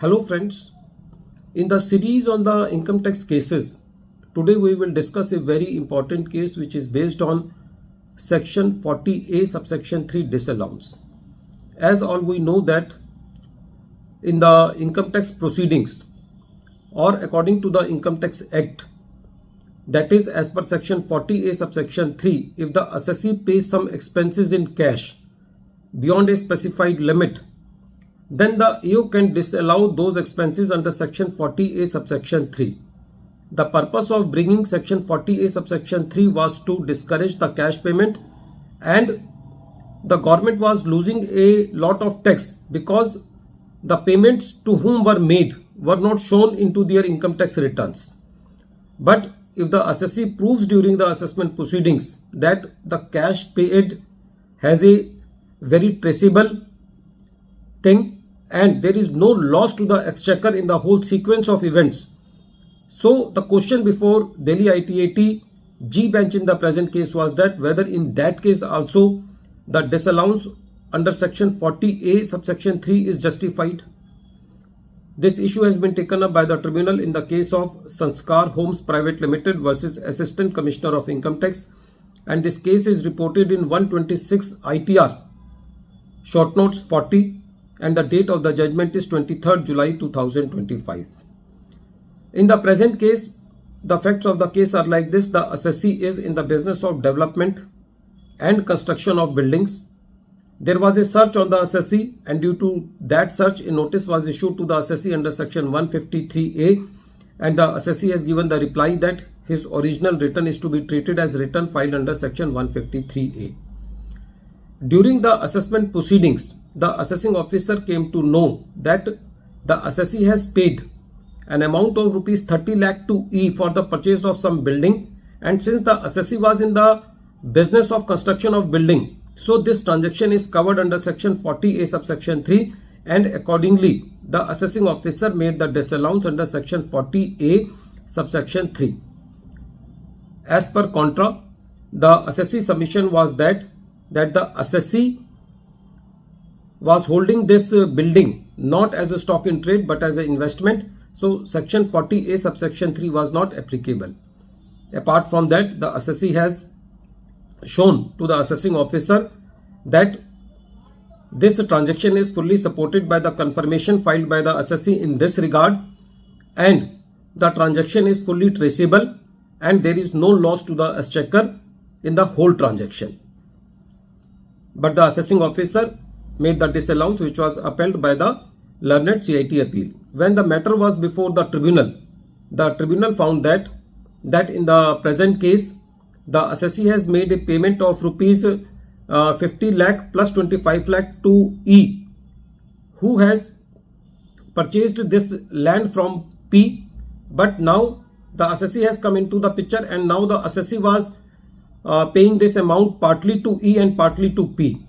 Hello friends, in the series on the income tax cases, today we will discuss a very important case which is based on section 40A subsection 3 disallowance. As all we know that in the income tax proceedings or according to the Income Tax Act, that is as per section 40A subsection 3, if the assessee pays some expenses in cash beyond a specified limit, then the AO can disallow those expenses under section 40A subsection 3. The purpose of bringing section 40A subsection 3 was to discourage the cash payment, and the government was losing a lot of tax because the payments to whom were made were not shown into their income tax returns. But if the assessee proves during the assessment proceedings that the cash paid has a very traceable thing and there is no loss to the exchequer in the whole sequence of events. So the question before Delhi ITAT G bench in the present case was that whether in that case also the disallowance under section 40A subsection 3 is justified. This issue has been taken up by the tribunal in the case of Sanskar Homes Private Limited versus Assistant Commissioner of Income Tax, and this case is reported in 126 ITR short notes 40, and the date of the judgment is 23rd July 2025. In the present case, the facts of the case are like this. The assessee is in the business of development and construction of buildings. There was a search on the assessee, and due to that search, a notice was issued to the assessee under section 153A, and the assessee has given the reply that his original return is to be treated as return filed under section 153A. During the assessment proceedings, the assessing officer came to know that the assessee has paid an amount of rupees 30 lakh to E for the purchase of some building, and since the assessee was in the business of construction of building, so this transaction is covered under section 40A subsection 3, and accordingly the assessing officer made the disallowance under section 40A subsection 3. As per contra, the assessee submission was that the assessee was holding this building not as a stock in trade but as an investment, so section 40A subsection 3 was not applicable. Apart from that, the assessee has shown to the assessing officer that this transaction is fully supported by the confirmation filed by the assessee in this regard, and the transaction is fully traceable and there is no loss to the exchequer in the whole transaction. But the assessing officer made the disallowance, which was upheld by the learned CIT appeal. When the matter was before the tribunal found that in the present case the assessee has made a payment of rupees 50 lakh plus 25 lakh to E, who has purchased this land from P, but now the assessee has come into the picture, and now the assessee was paying this amount partly to E and partly to P,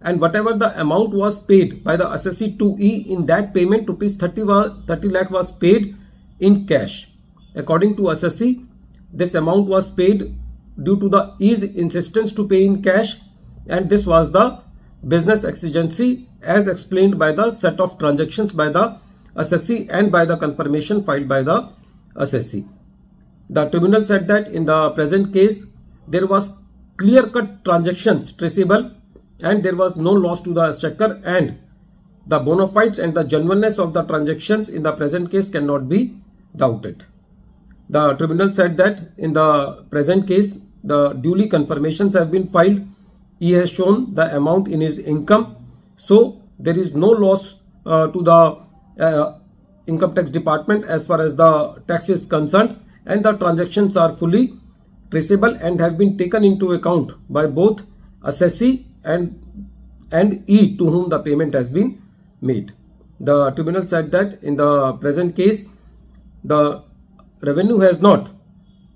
and whatever the amount was paid by the assessee to E, in that payment rupees 30 lakh was paid in cash. According to assessee, this amount was paid due to the E's insistence to pay in cash, and this was the business exigency as explained by the set of transactions by the assessee and by the confirmation filed by the assessee. The tribunal said that in the present case there was clear-cut transactions traceable and there was no loss to the exchequer, and the bona fides and the genuineness of the transactions in the present case cannot be doubted. The tribunal said that in the present case the duly confirmations have been filed. He has shown the amount in his income, so there is no loss to the income tax department as far as the tax is concerned, and the transactions are fully traceable and have been taken into account by both assessee and E to whom the payment has been made. The tribunal said that in the present case the revenue has not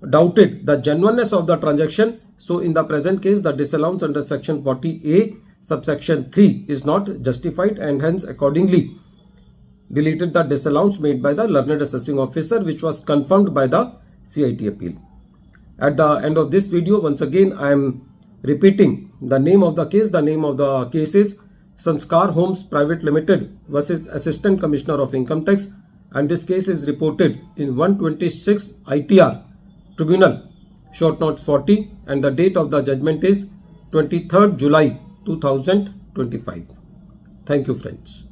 doubted the genuineness of the transaction, so in the present case the disallowance under section 40A subsection 3 is not justified, and hence accordingly deleted the disallowance made by the learned assessing officer, which was confirmed by the CIT appeal. At the end of this video, once again I am repeating the name of the case. The name of the case is Sanskar Homes Private Limited versus Assistant Commissioner of Income Tax, and this case is reported in 126 ITR Tribunal, short notes 40, and the date of the judgment is 23rd July 2025. Thank you, friends.